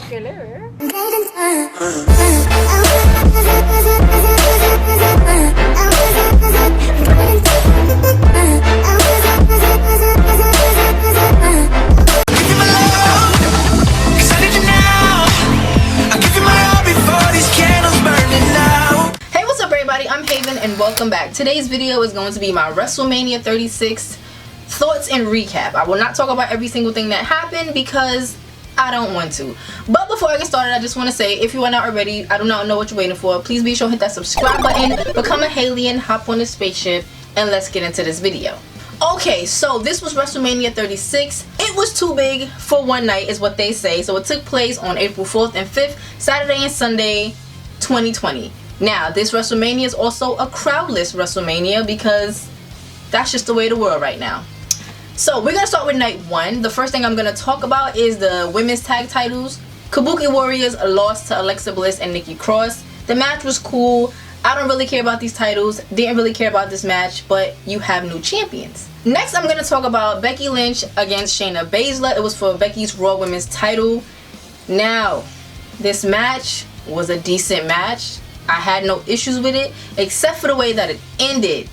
Hello. I'm Haven and welcome back. Today's video is going to be my WrestleMania 36 thoughts and recap. I will not talk about every single thing that happened because I don't want to. But before I get started, I just want to say, if you are not already, I do not know what you're waiting for, please be sure to hit that subscribe button, become a Haley, hop on the spaceship, and let's get into this video. Okay, so this was WrestleMania 36. It was too big for one night is what they say. So it took place on April 4th and 5th, Saturday and Sunday, 2020. Now, this WrestleMania is also a crowdless WrestleMania because that's just the way of the world right now. So, we're going to start with night one. The first thing I'm going to talk about is the women's tag titles. Kabuki Warriors lost to Alexa Bliss and Nikki Cross. The match was cool. I don't really care about these titles. Didn't really care about this match, but you have new champions. Next, I'm going to talk about Becky Lynch against Shayna Baszler. It was for Becky's Raw Women's title. Now, this match was a decent match. I had no issues with it, except for the way that it ended.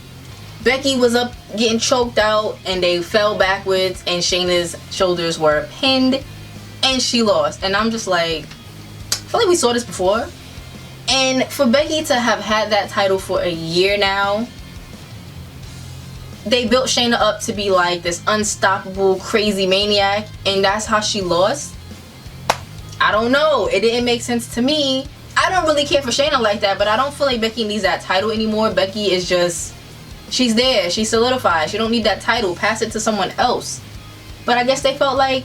Becky was up getting choked out, and they fell backwards, and Shayna's shoulders were pinned, and she lost. And I'm just like, I feel like we saw this before. And for Becky to have had that title for a year now, they built Shayna up to be like this unstoppable, crazy maniac, and that's how she lost. I don't know. It didn't make sense to me. I don't really care for Shayna like that, but I don't feel like Becky needs that title anymore. Becky is just, she's there, she's solidified, she don't need that title, pass it to someone else. But I guess they felt like,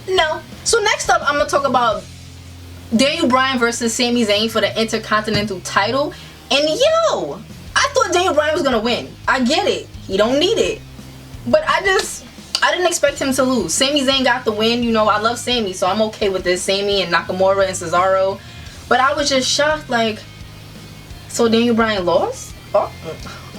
no. So next up, I'm going to talk about Daniel Bryan versus Sami Zayn for the Intercontinental Title. And yo, I thought Daniel Bryan was going to win. I get it, he don't need it. But I didn't expect him to lose. Sami Zayn got the win, you know, I love Sami, so I'm okay with this. Sami and Nakamura and Cesaro. But I was just shocked, like, so Daniel Bryan lost? Oh,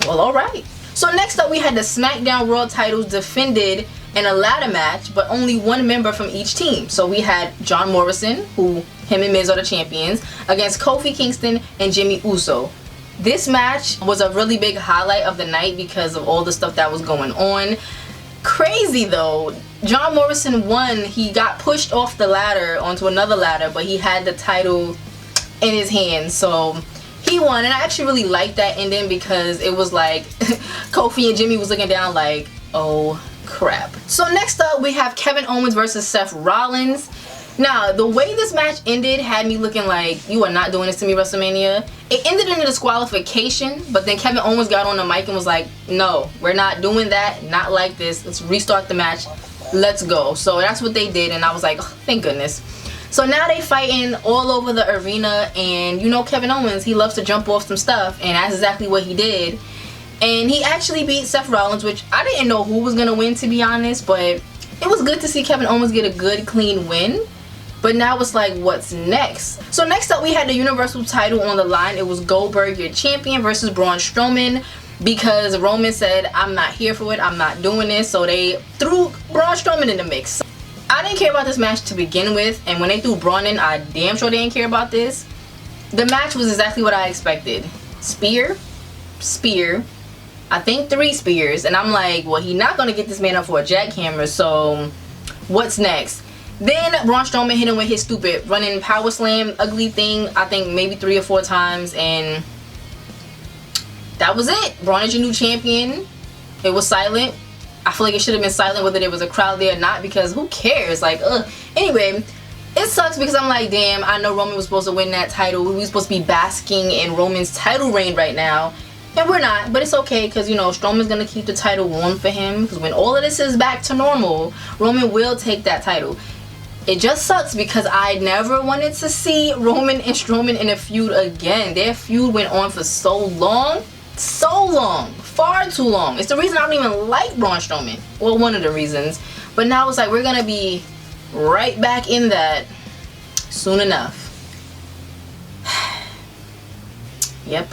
well, alright. So next up, we had the SmackDown Raw titles defended in a ladder match, but only one member from each team. So we had John Morrison, who him and Miz are the champions, against Kofi Kingston and Jimmy Uso. This match was a really big highlight of the night because of all the stuff that was going on. Crazy though. John Morrison won. He got pushed off the ladder onto another ladder, but he had the title in his hands, so he won. And I actually really liked that ending because it was like Kofi and Jimmy was looking down like, oh crap. So next up, we have Kevin Owens versus Seth Rollins. Now, the way this match ended had me looking like, you are not doing this to me, WrestleMania. It ended in a disqualification, but then Kevin Owens got on the mic and was like, no, we're not doing that, not like this, let's restart the match, let's go. So that's what they did, and I was like, oh, thank goodness. So now they fighting all over the arena, and you know Kevin Owens, he loves to jump off some stuff, and that's exactly what he did. And he actually beat Seth Rollins, which I didn't know who was going to win, to be honest, but it was good to see Kevin Owens get a good, clean win. But now it's like, what's next? So next up, we had the Universal title on the line. It was Goldberg, your champion, versus Braun Strowman, because Roman said, I'm not here for it, I'm not doing this, so they threw Braun Strowman in the mix. I didn't care about this match to begin with, and when they threw Braun in, I damn sure didn't care about this. The match was exactly what I expected. Spear, spear, I think 3 spears, and I'm like, well, he's not going to get this man up for a jackhammer, so what's next? Then Braun Strowman hit him with his stupid running power slam ugly thing, I think maybe 3 or 4 times, and that was it. Braun is your new champion. It was silent. I feel like it should have been silent whether there was a crowd there or not, because who cares? Like, ugh. Anyway, it sucks because I'm like, damn, I know Roman was supposed to win that title. We were supposed to be basking in Roman's title reign right now, and we're not. But it's okay because, you know, Strowman's going to keep the title warm for him, because when all of this is back to normal, Roman will take that title. It just sucks because I never wanted to see Roman and Strowman in a feud again. Their feud went on for so long. So long. Far too long. It's the reason I don't even like Braun Strowman. Well, one of the reasons. But now it's like we're going to be right back in that soon enough. Yep.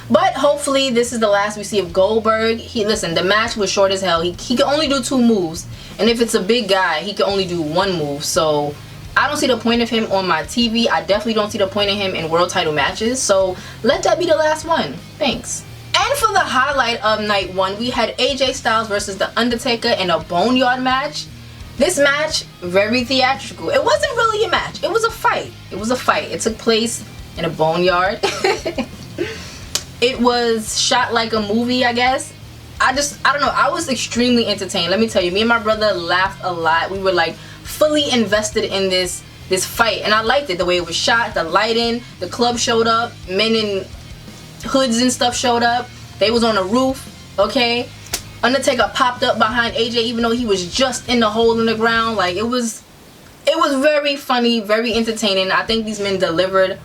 But hopefully this is the last we see of Goldberg. Listen, the match was short as hell. He can only do 2 moves. And if it's a big guy, he can only do 1 move. So I don't see the point of him on my TV. I definitely don't see the point of him in world title matches. So let that be the last one. Thanks. And for the highlight of night 1, we had AJ Styles versus The Undertaker in a Boneyard match. This match, very theatrical. It wasn't really a match. It was a fight. It was a fight. It took place in a boneyard. It was shot like a movie, I guess. I don't know. I was extremely entertained. Let me tell you, me and my brother laughed a lot. We were like fully invested in this fight, and I liked it. The way it was shot, the lighting, the club showed up, men in hoods and stuff showed up. They was on the roof, okay? Undertaker popped up behind AJ even though he was just in the hole in the ground. Like, it was very funny, very entertaining. I think these men delivered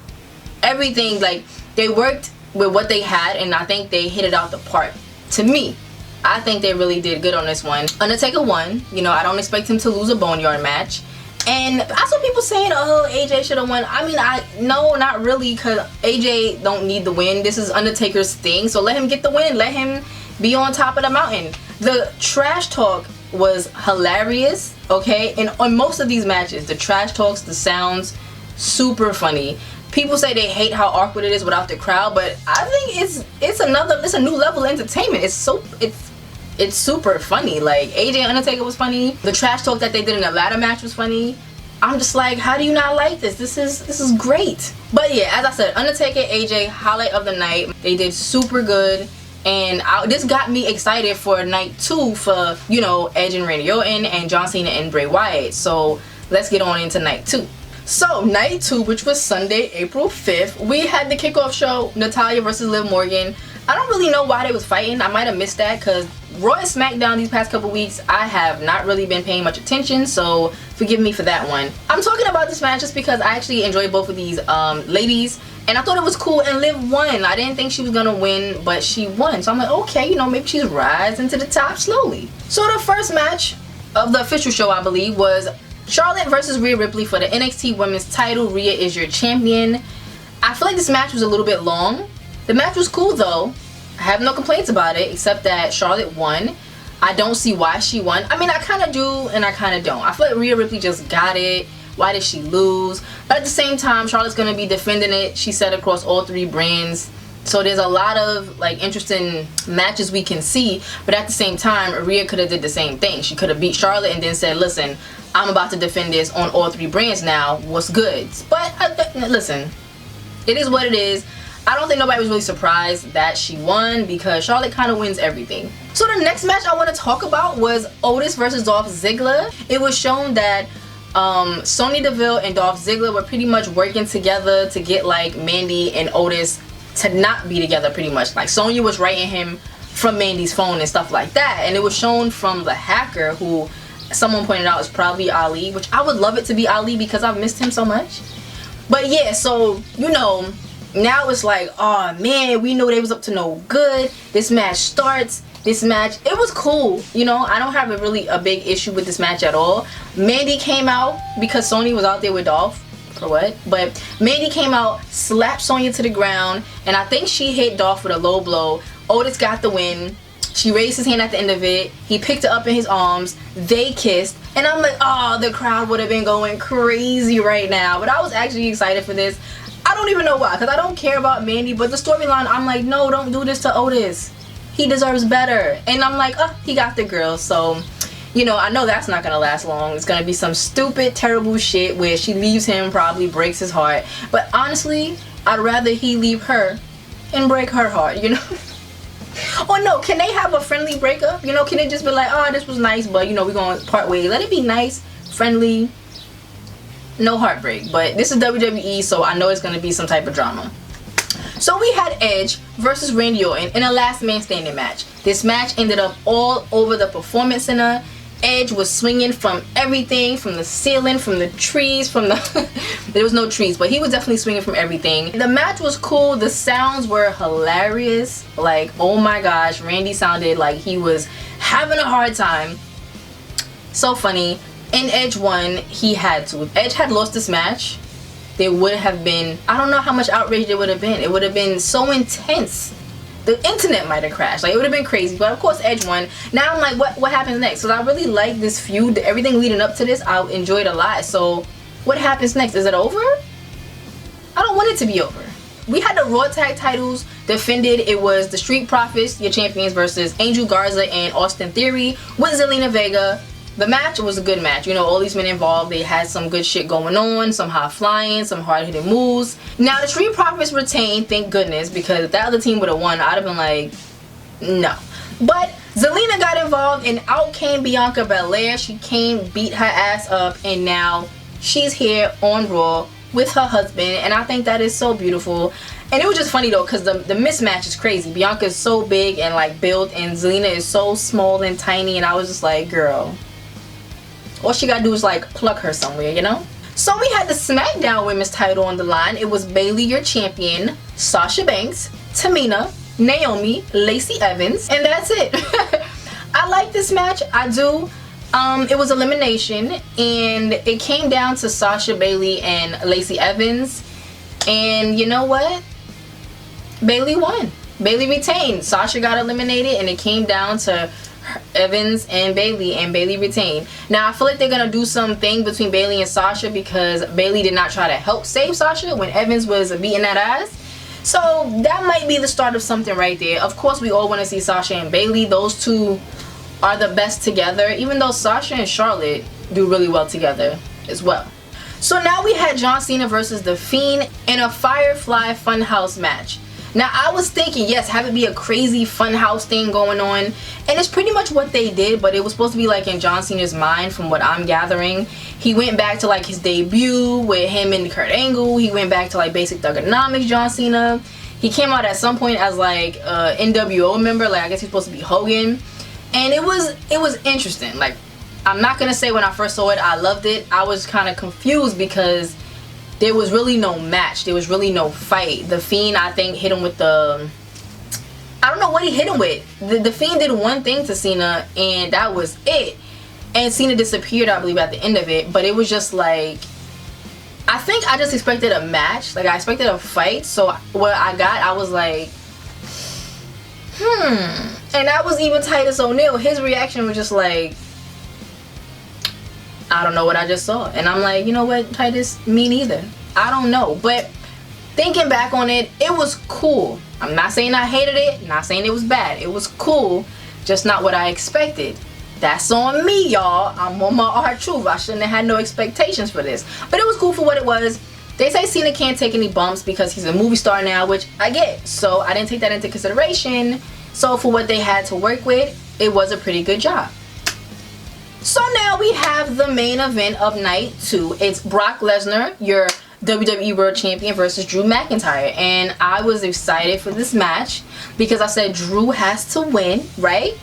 everything. Like, they worked with what they had, and I think they hit it out the park. To me, I think they really did good on this one. Undertaker won. You know, I don't expect him to lose a boneyard match. And I saw people saying, oh, AJ should have won. I mean, no, not really, because AJ don't need the win. This is Undertaker's thing, so let him get the win. Let him be on top of the mountain. The trash talk was hilarious, okay? And on most of these matches, the trash talks, the sounds, super funny. People say they hate how awkward it is without the crowd, but I think it's a new level of entertainment. It's super funny. Like, AJ and Undertaker was funny. The trash talk that they did in the ladder match was funny. I'm just like, how do you not like this? This is great. But yeah, as I said, Undertaker, AJ, highlight of the night. They did super good, and this got me excited for night 2 for, you know, Edge and Randy Orton and John Cena and Bray Wyatt. So let's get on into night 2. So night 2, which was Sunday, April 5th, we had the kickoff show, Natalya versus Liv Morgan. I don't really know why they was fighting. I might have missed that because Raw and SmackDown these past couple weeks, I have not really been paying much attention, so forgive me for that one. I'm talking about this match just because I actually enjoyed both of these ladies, and I thought it was cool, and Liv won. I didn't think she was gonna win, but she won. So I'm like, okay, you know, maybe she's rising to the top slowly. So the first match of the official show, I believe, was Charlotte versus Rhea Ripley for the NXT Women's title. Rhea is your champion. I feel like this match was a little bit long. The match was cool though. I have no complaints about it, except that Charlotte won. I don't see why she won. I mean, I kind of do and I kind of don't. I feel like Rhea Ripley just got it. Why did she lose? But at the same time, Charlotte's going to be defending it. She said across all 3 brands. So there's a lot of like interesting matches we can see. But at the same time, Rhea could have did the same thing. She could have beat Charlotte and then said, listen, I'm about to defend this on all 3 brands now. What's good? But listen, it is what it is. I don't think nobody was really surprised that she won because Charlotte kind of wins everything. So the next match I want to talk about was Otis versus Dolph Ziggler. It was shown that Sonya Deville and Dolph Ziggler were pretty much working together to get like Mandy and Otis to not be together pretty much. Like Sonya was writing him from Mandy's phone and stuff like that. And it was shown from the hacker, who someone pointed out is probably Ali, which I would love it to be Ali because I've missed him so much. But yeah, so, you know, now it's like, oh man, we know they was up to no good. This match starts. This match, it was cool. You know, I don't have a big issue with this match at all. Mandy came out because Sonya was out there with Dolph. For what? But Mandy came out, slapped Sonya to the ground, and I think she hit Dolph with a low blow. Otis got the win. She raised his hand at the end of it. He picked her up in his arms. They kissed. And I'm like, oh, the crowd would have been going crazy right now. But I was actually excited for this. I don't even know why, because I don't care about Mandy, but the storyline, I'm like, no, don't do this to Otis. He deserves better. And I'm like, oh, he got the girl. So, you know, I know that's not going to last long. It's going to be some stupid, terrible shit where she leaves him, probably breaks his heart. But honestly, I'd rather he leave her and break her heart, you know? Or no, can they have a friendly breakup? You know, can they just be like, oh, this was nice, but, you know, we're going to part ways. Let it be nice, friendly, no heartbreak. But this is WWE, so I know it's going to be some type of drama. So we had Edge versus Randy Orton in a last man standing match. This match ended up all over the Performance Center. Edge was swinging from everything, from the ceiling, from the trees, from the... There was no trees, but he was definitely swinging from everything. The match was cool. The sounds were hilarious. Like, oh my gosh, Randy sounded like he was having a hard time. So funny. And Edge won. He had to. If Edge had lost this match, there would have been, I don't know how much outrage there would have been. It would have been so intense. The internet might have crashed. Like, it would have been crazy. But of course Edge won. Now I'm like, what happens next? So I really like this feud. Everything leading up to this, I enjoyed a lot. So What happens next? Is it over? I don't want it to be over. We had the Raw Tag Titles defended. It was the Street Profits, your champions, versus Angel Garza and Austin Theory with Zelina Vega. The match was a good match. You know, all these men involved, they had some good shit going on, some high flying, some hard hitting moves. Now the Street Profits retained, thank goodness, because if that other team would have won, I'd have been like, no. But Zelina got involved and out came Bianca Belair. She came, beat her ass up, and now she's here on Raw with her husband, and I think that is so beautiful. And it was just funny though, because the mismatch is crazy. Bianca is so big and like built, and Zelina is so small and tiny, and I was just like, girl, all she gotta do is like pluck her somewhere, you know? So we had the SmackDown Women's title on the line. It was Bayley, your champion, Sasha Banks, Tamina, Naomi, Lacey Evans, and that's it. I like this match, I do. It was elimination, and it came down to Sasha, Bayley, and Lacey Evans. And you know what? Bayley won. Bayley retained. Sasha got eliminated, and it came down to Evans and Bayley retained. Now I feel like they're gonna do something between Bayley and Sasha, because Bayley did not try to help save Sasha when Evans was beating that ass. So that might be the start of something right there. Of course, we all want to see Sasha and Bayley. Those two are the best together, even though Sasha and Charlotte do really well together as well. So now we had John Cena versus The Fiend in a Firefly Funhouse match. Now I was thinking, yes, have it be a crazy funhouse thing going on, and it's pretty much what they did, but it was supposed to be like in John Cena's mind from what I'm gathering. He went back to like his debut with him and Kurt Angle. He went back to like basic thugonomics John Cena. He came out at some point as like a NWO member, like I guess he's supposed to be Hogan. And it was interesting. Like, I'm not gonna say when I first saw it I loved it. I was kind of confused because there was really no match. There was really no fight. The Fiend, I think, hit him with the, I don't know what he hit him with. The Fiend did one thing to Cena, and that was it. And Cena disappeared, I believe, at the end of it. But it was just like, I think I just expected a match. Like, I expected a fight. So what I got, I was like, And that was even Titus O'Neil. His reaction was just like, I don't know what I just saw. And I'm like, you know what, Titus? Me neither. I don't know. But thinking back on it, it was cool. I'm not saying I hated it. Not saying it was bad. It was cool. Just not what I expected. That's on me, y'all. I'm on my R-Truth. I shouldn't have had no expectations for this. But it was cool for what it was. They say Cena can't take any bumps because he's a movie star now, which I get. So I didn't take that into consideration. So for what they had to work with, it was a pretty good job. So now we have the main event of night 2. It's Brock Lesnar, your WWE World Champion, versus Drew McIntyre. And I was excited for this match because I said Drew has to win, right?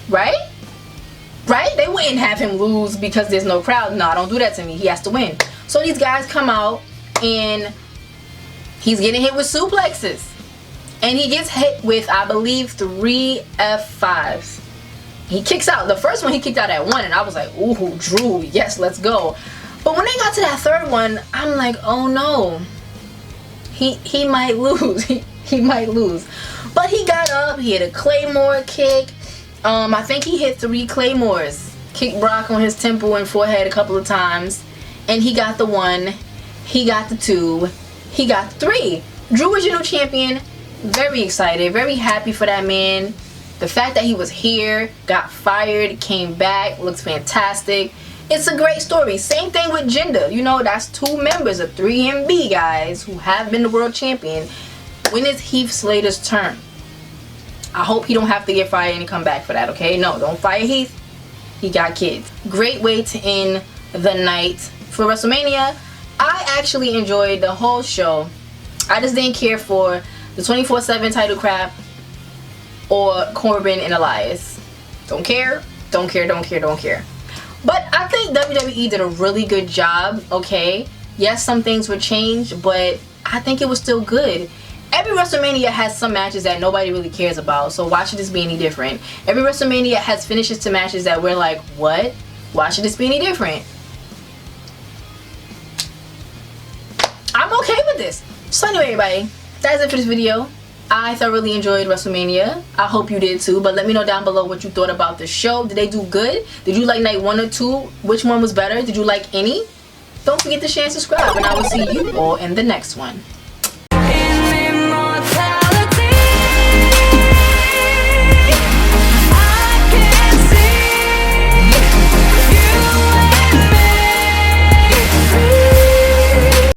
Right? Right? They wouldn't have him lose because there's no crowd. No, don't do that to me. He has to win. So these guys come out and he's getting hit with suplexes. And he gets hit with, I believe, 3 F5s. He kicks out. The first one he kicked out at 1, and I was like, ooh, Drew, yes, let's go. But when they got to that third one, I'm like, oh no. He might lose. He might lose. But he got up. He hit a Claymore kick. I think he hit 3 Claymores. Kicked Brock on his temple and forehead a couple of times. And he got the 1. He got the 2. He got the 3. Drew is your new champion. Very excited. Very happy for that man. The fact that he was here, got fired, came back, looks fantastic. It's a great story. Same thing with Jinder. You know, that's 2 members of 3MB guys who have been the world champion. When is Heath Slater's turn? I hope he don't have to get fired and come back for that, okay? No, don't fire Heath. He got kids. Great way to end the night for WrestleMania. I actually enjoyed the whole show. I just didn't care for the 24/7 title crap or Corbin and Elias. Don't care, don't care, don't care, don't care. But I think WWE did a really good job, okay? Yes, some things were changed, but I think it was still good. Every WrestleMania has some matches that nobody really cares about, so why should this be any different? Every WrestleMania has finishes to matches that we're like, what? Why should this be any different? I'm okay with this. So anyway, everybody, that's it for this video. I thoroughly enjoyed WrestleMania. I hope you did too, but let me know down below what you thought about the show. Did they do good? Did you like night 1 or 2? Which one was better? Did you like any? Don't forget to share and subscribe, and I will see you all in the next one.